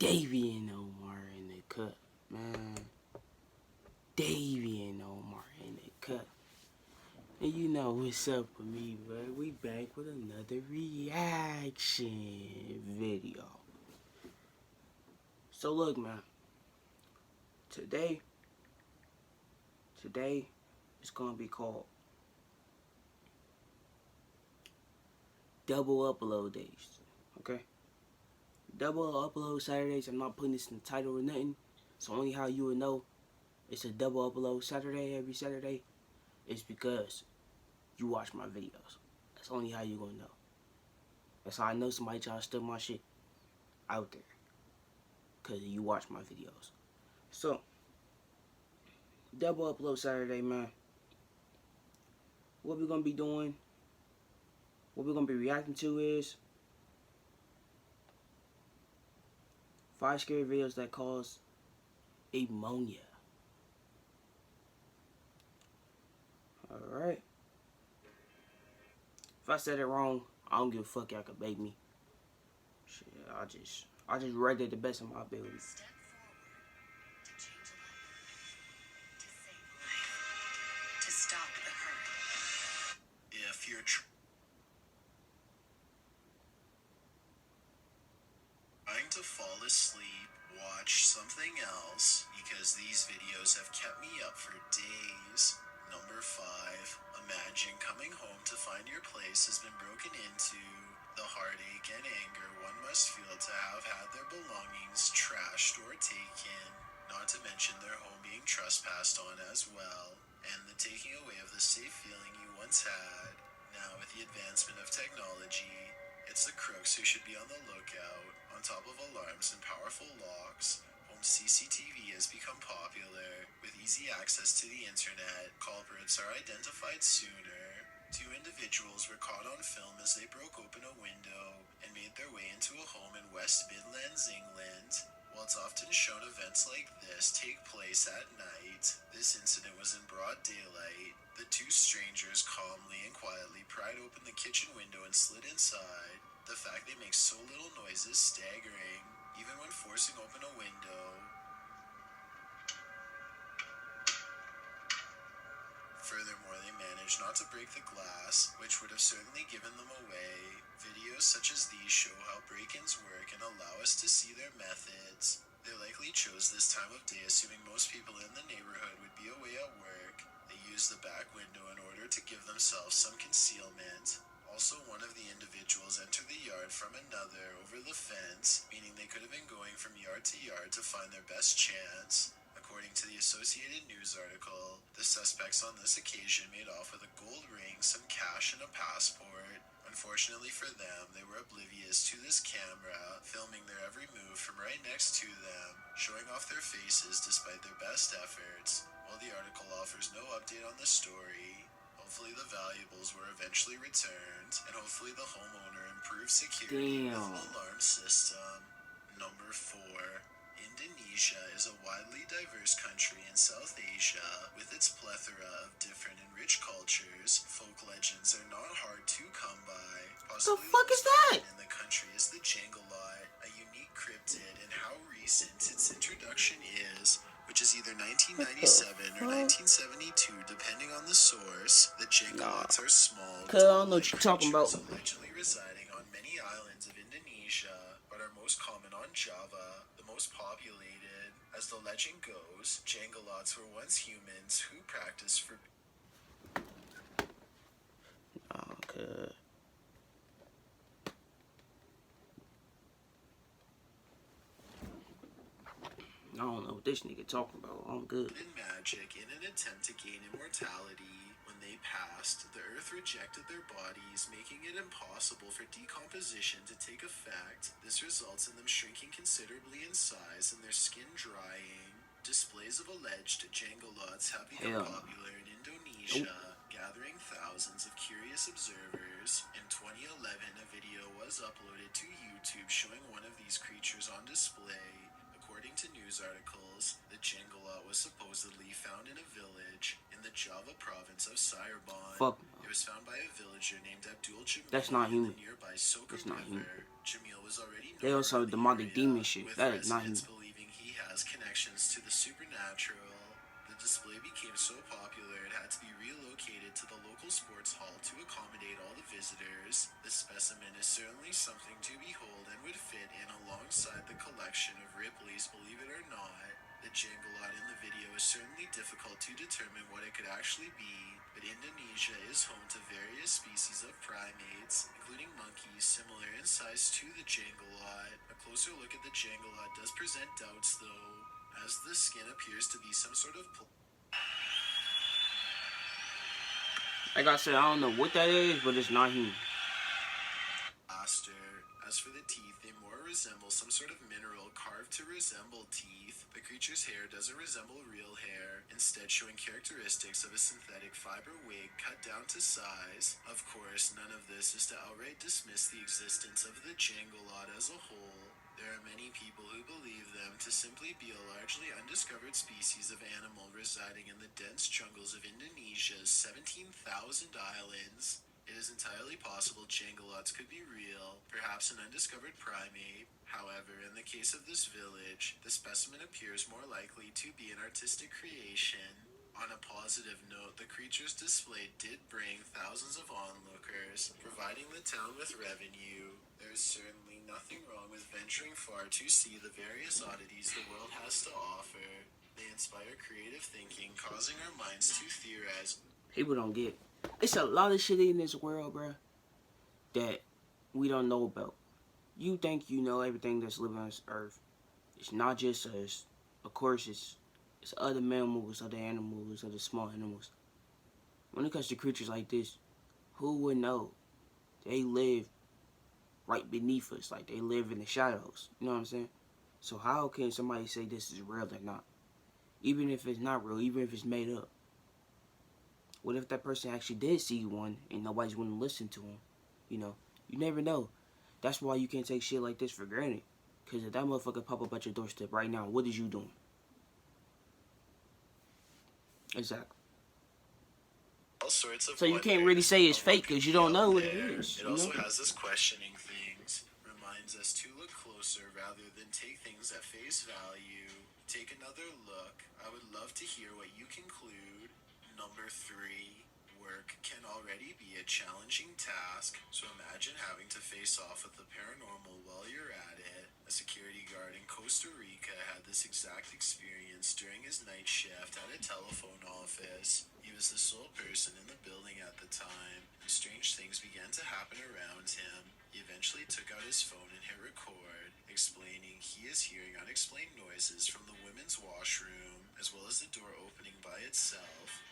Davienomar in the cut, man. Davienomar in the cut. And you know what's up with me, bud. We back with another reaction video. So look, man. Today it's gonna be called Double Upload Days. Okay? Double Upload Saturdays. I'm not putting this in the title or nothing. So only how you would know it's a double upload Saturday every Saturday is because you watch my videos. That's only how you gonna know. That's how I know somebody trying to steal my shit out there. Cause you watch my videos. So, double upload Saturday, man. What we're gonna be doing, what we're gonna be reacting to is 5 scary videos that cause insomnia. Alright. If I said it wrong, I don't give a fuck, y'all can bait me. Shit, I just read it the best of my ability. Step forward to change a life, to save life, to stop the hurt. If you're trying to fall asleep, watch something else, because these videos have kept me up for days. Number 5, imagine coming home to find your place has been broken into. The heartache and anger one must feel to have had their belongings trashed or taken, not to mention their home being trespassed on as well, and the taking away of the safe feeling you once had. Now, with the advancement of technology, it's the crooks who should be on the lookout. On top of alarms and powerful locks, home CCTV has become popular. With easy access to the internet, culprits are identified sooner. 2 individuals were caught on film as they broke open a window and made their way into a home in West Midlands, England. While it's often shown events like this take place at night, this incident was in broad daylight. The 2 strangers calmly and quietly pried open the kitchen window and slid inside. The fact they make so little noise is staggering, even when forcing open a window. Furthermore, they managed not to break the glass, which would have certainly given them away. Videos such as these show how break-ins work and allow us to see their methods. They likely chose this time of day assuming most people in the neighborhood would be away at work. They used the back window in order to give themselves some concealment. Also, one of the individuals entered the yard from another over the fence, meaning they could have been going from yard to yard to find their best chance. According to the Associated News article, the suspects on this occasion made off with a gold ring, some cash, and a passport. Unfortunately for them, they were oblivious to this camera, filming their every move from right next to them, showing off their faces despite their best efforts. While the article offers no update on the story, hopefully the valuables were eventually returned, and hopefully the homeowner improved security with an alarm system. Number 4. Indonesia is a widely diverse country in South Asia. With its plethora of different and rich cultures, folk legends are not hard to come by. Possibly the fuck is that? In the country is the Jangalot, a unique cryptid, and how recent its introduction is, which is either 1997 or 1972, depending on the source. The Jangalots are small, I don't know what you're talking about. Allegedly residing on many islands of Indonesia, but are most common on Java, the most populated. As the legend goes, Jangalots were once humans who practiced for. Okay. I don't know what this nigga talking about. I'm good. Magic in an attempt to gain immortality. When they passed, the earth rejected their bodies, making it impossible for decomposition to take effect. This results in them shrinking considerably in size and their skin drying. Displays of alleged Jangalots have become popular in Indonesia, gathering thousands of curious observers. In 2011, a video was uploaded to YouTube showing one of these creatures on display. according to news articles, the Jengalot was supposedly found in a village in the Java province of Cirebon. Fuck no. It was found by a villager named Abdul Jamil That's not in human. the nearby Soka That's not River. human. Jamil was already known They also around the demonic area, demon shit. with That is not residents human. believing he has connections to the supernatural. The display became so popular it had to be relocated to the local sports hall to accommodate all the visitors. The specimen is certainly something to behold and would fit in alongside the collection of Ripley's Believe It or Not. The Jengalot in the video is certainly difficult to determine what it could actually be, but Indonesia is home to various species of primates, including monkeys similar in size to the Jengalot. A closer look at the Jengalot does present doubts though, as the skin appears to be some sort of Like I said, I don't know what that is, but it's not human. plaster. As for the teeth, they more resemble some sort of mineral carved to resemble teeth. The creature's hair doesn't resemble real hair, instead showing characteristics of a synthetic fiber wig cut down to size. Of course, none of this is to outright dismiss the existence of the Jengalot as a whole. There are many people who believe them to simply be a largely undiscovered species of animal residing in the dense jungles of Indonesia's 17,000 islands. It is entirely possible Jangalots could be real, perhaps an undiscovered primate. However, in the case of this village, the specimen appears more likely to be an artistic creation. On a positive note, the creature's display did bring thousands of onlookers, providing the town with revenue. There is certainly nothing wrong with venturing far to see the various oddities the world has to offer. They inspire creative thinking, causing our minds to theorize. People don't get. It's a lot of shit in this world, bro, that we don't know about. You think you know everything that's living on this earth. It's not just us. Of course, it's other mammals, other animals, other small animals. When it comes to creatures like this, who would know? They live right beneath us. Like, they live in the shadows. You know what I'm saying? So how can somebody say this is real or not? Even if it's not real, even if it's made up. What if that person actually did see one and nobody's going to listen to him? You know, you never know. That's why you can't take shit like this for granted. Because if that motherfucker pop up at your doorstep right now, what is you doing? Exactly. All sorts of So you can't really say it's fake because you don't know what it is. It also has us questioning things, reminds us to look closer rather than take things at face value. Take another look. I would love to hear what you conclude. Number 3. Work can already be a challenging task, so imagine having to face off with the paranormal while you're at it. A security guard in Costa Rica had this exact experience during his night shift at a telephone office. He was the sole person in the building at the time, and strange things began to happen around him. He eventually took out his phone and hit record, explaining he is hearing unexplained noises from the women's washroom, as well as the door opening by itself.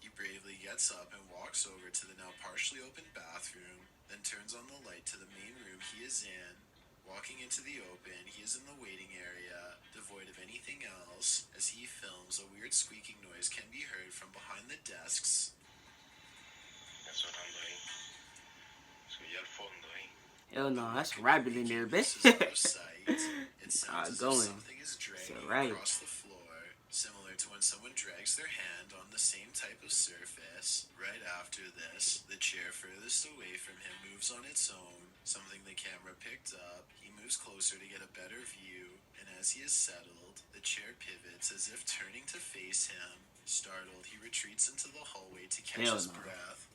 He bravely gets up and walks over to the now partially open bathroom, then turns on the light to the main room he is in. Walking into the open, he is in the waiting area, devoid of anything else. As he films, a weird squeaking noise can be heard from behind the desks. Hell no, that's a rabbit in there, bitch. It sounds as if something is dragging across the floor, similar to when someone drags their hand on the same type of surface. Right after this, the chair furthest away from him moves on its own, something the camera picked up. He moves closer to get a better view, and as he is settled, the chair pivots as if turning to face him. Startled, he retreats into the hallway to catch his breath.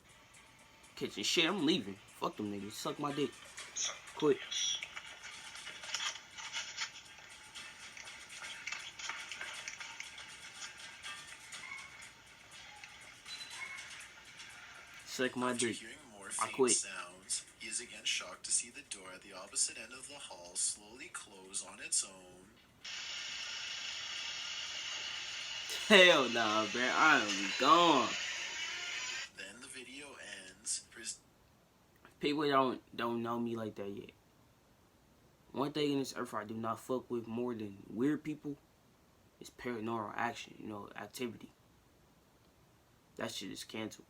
Catching shit, I'm leaving. Fuck them niggas. Suck my dick. Quit. Suck my dick. I quit. Sounds, he is again shocked to see the door at the opposite end of the hall slowly close on its own. Hell nah, bro. I'm gone. Then the video ends. People don't know me like that yet. One thing in this earth I do not fuck with more than weird people is paranormal action, activity. That shit is canceled.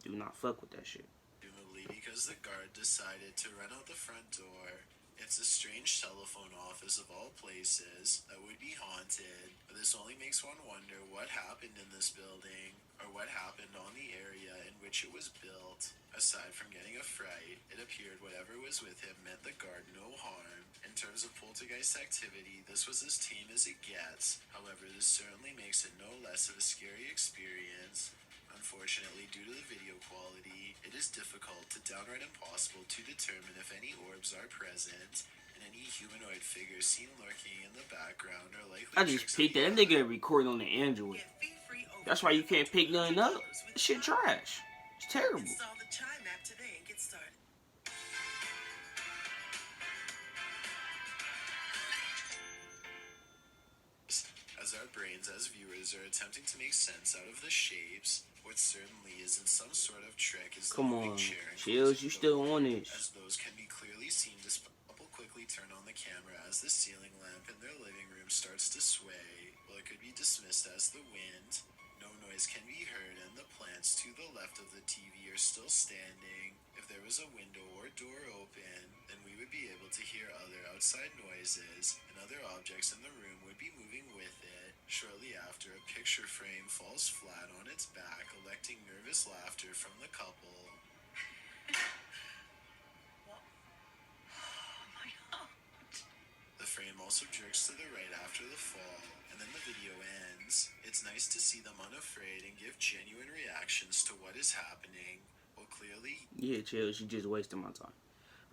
Do not fuck with that shit. Presumably because the guard decided to run out the front door. It's a strange telephone office of all places that would be haunted, but this only makes one wonder what happened in this building, or what happened on the area in which it was built. Aside from getting a fright, it appeared whatever was with him meant the guard no harm. In terms of poltergeist activity, this was as tame as it gets. However, this certainly makes it no less of a scary experience. Unfortunately, due to the video quality, it is difficult to downright impossible to determine if any orbs are present, and any humanoid figures seen lurking in the background are likely I just picked that. That nigga recording on the Android. That's why you can't pick nothing up. This shit trash. It's terrible. Install the Chime app today and get started. As our brains as viewers are attempting to make sense out of the shapes, what certainly is in some sort of trick is the Come moving on, chair and Chills, closing you still door, on this. as those can be clearly seen despite couple quickly turn on the camera as the ceiling lamp in their living room starts to sway. Well, it could be dismissed as the wind. No noise can be heard, and the plants to the left of the TV are still standing. If there was a window or door open, then we would be able to hear other outside noises, and other objects in the room would be moving with it. Shortly after, a picture frame falls flat on its back, electing nervous laughter from the couple. The frame also jerks to the right after the fall, and then the video ends. It's nice to see them unafraid and give genuine reactions to what is happening. Well, clearly... Yeah, Chills, you just wasting my time.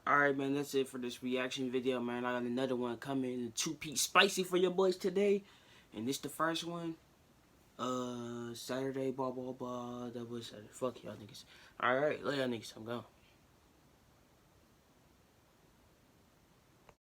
Alright, man, that's it for this reaction video, man. I got another one coming, 2-piece spicy for your boys today. And this the first one. Saturday, blah, blah, blah. That was Saturday. Fuck y'all niggas. Alright, love y'all niggas. I'm gone.